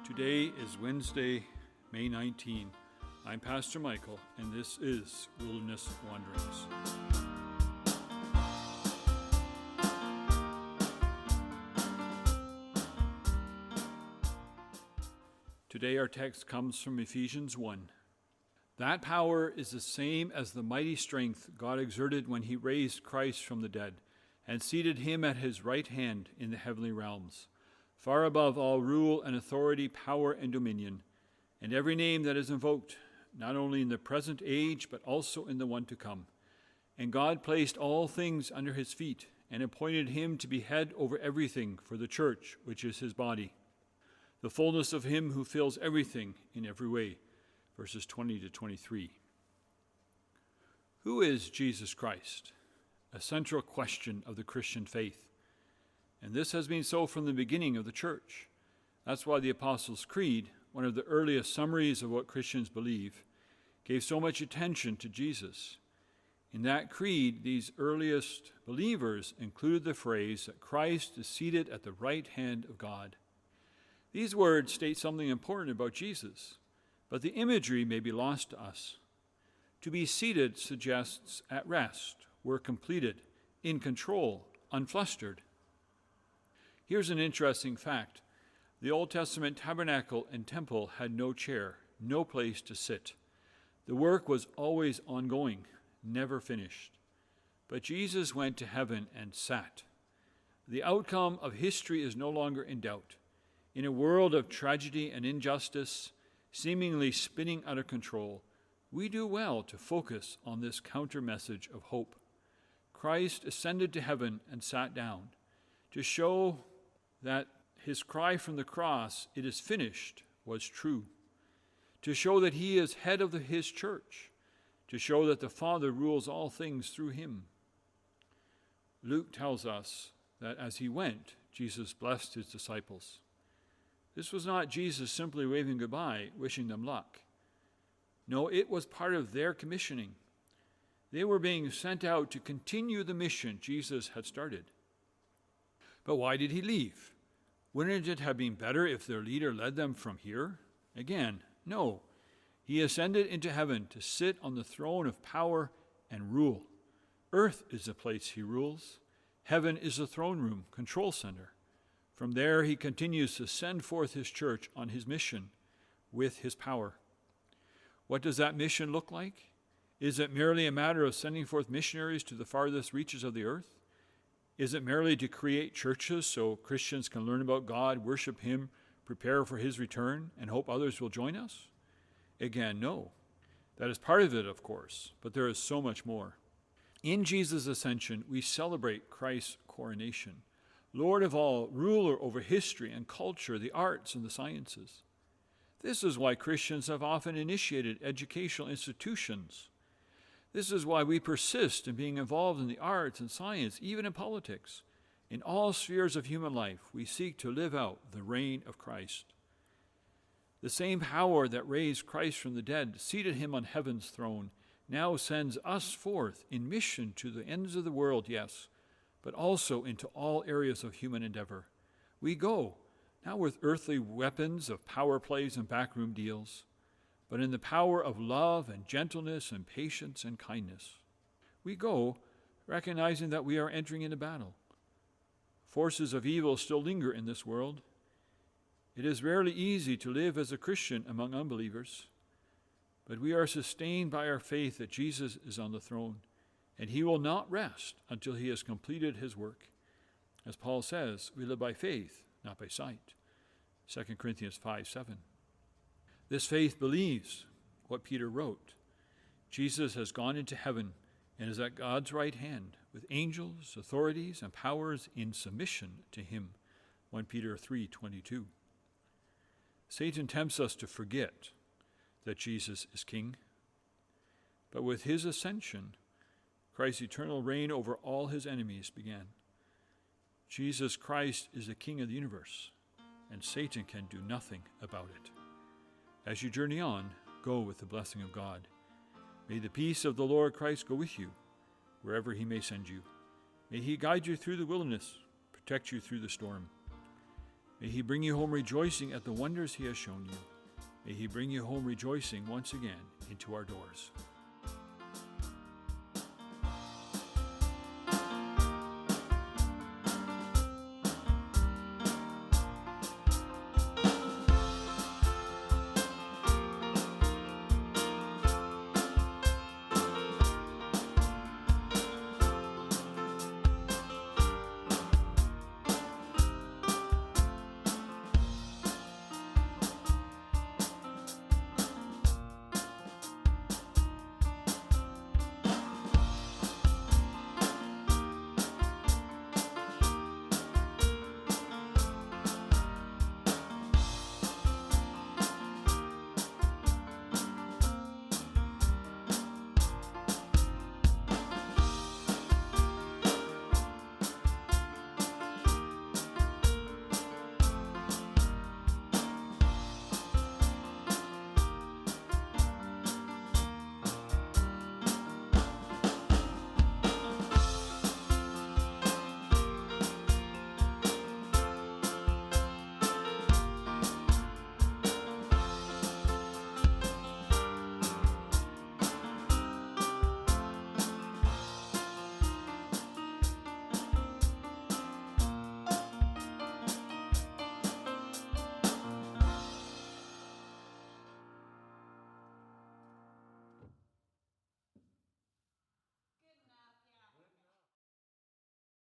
Today is Wednesday, May 19. I'm Pastor Michael, and this is Wilderness Wanderings. Today our text comes from Ephesians 1. That power is the same as the mighty strength God exerted when he raised Christ from the dead and seated him at his right hand in the heavenly realms, far above all rule and authority, power and dominion, and every name that is invoked, not only in the present age, but also in the one to come. And God placed all things under his feet and appointed him to be head over everything for the church, which is his body, the fullness of him who fills everything in every way. Verses 20 to 23. Who is Jesus Christ? A central question of the Christian faith. And this has been so from the beginning of the church. That's why the Apostles' Creed, one of the earliest summaries of what Christians believe, gave so much attention to Jesus. In that creed, these earliest believers included the phrase that Christ is seated at the right hand of God. These words state something important about Jesus, but the imagery may be lost to us. To be seated suggests at rest, we're completed, in control, unflustered. Here's an interesting fact. The Old Testament tabernacle and temple had no chair, no place to sit. The work was always ongoing, never finished. But Jesus went to heaven and sat. The outcome of history is no longer in doubt. In a world of tragedy and injustice, seemingly spinning out of control, we do well to focus on this counter message of hope. Christ ascended to heaven and sat down to show that his cry from the cross, "It is finished," was true, to show that he is head of his church, to show that the Father rules all things through him. Luke tells us that as he went, Jesus blessed his disciples. This was not Jesus simply waving goodbye, wishing them luck. No, it was part of their commissioning. They were being sent out to continue the mission Jesus had started. But why did he leave? Wouldn't it have been better if their leader led them from here? Again, no. He ascended into heaven to sit on the throne of power and rule. Earth is the place he rules. Heaven is the throne room, control center. From there, he continues to send forth his church on his mission with his power. What does that mission look like? Is it merely a matter of sending forth missionaries to the farthest reaches of the earth? Is it merely to create churches so Christians can learn about God, worship him, prepare for his return, and hope others will join us? Again, no. That is part of it, of course, but there is so much more. In Jesus' ascension, we celebrate Christ's coronation. Lord of all, ruler over history and culture, the arts and the sciences. This is why Christians have often initiated educational institutions. This is why we persist in being involved in the arts and science, even in politics. In all spheres of human life, we seek to live out the reign of Christ. The same power that raised Christ from the dead, seated him on heaven's throne, now sends us forth in mission to the ends of the world, yes, but also into all areas of human endeavor. We go, not with earthly weapons of power plays and backroom deals, but in the power of love and gentleness and patience and kindness. We go, recognizing that we are entering into battle. Forces of evil still linger in this world. It is rarely easy to live as a Christian among unbelievers, but we are sustained by our faith that Jesus is on the throne, and he will not rest until he has completed his work. As Paul says, we live by faith, not by sight. 2 Corinthians 5:7. This faith believes what Peter wrote. Jesus has gone into heaven and is at God's right hand with angels, authorities, and powers in submission to him. 1 Peter 3:22. Satan tempts us to forget that Jesus is king. But with his ascension, Christ's eternal reign over all his enemies began. Jesus Christ is the King of the universe, and Satan can do nothing about it. As you journey on, go with the blessing of God. May the peace of the Lord Christ go with you, wherever he may send you. May he guide you through the wilderness, protect you through the storm. May he bring you home rejoicing at the wonders he has shown you. May he bring you home rejoicing once again into our doors.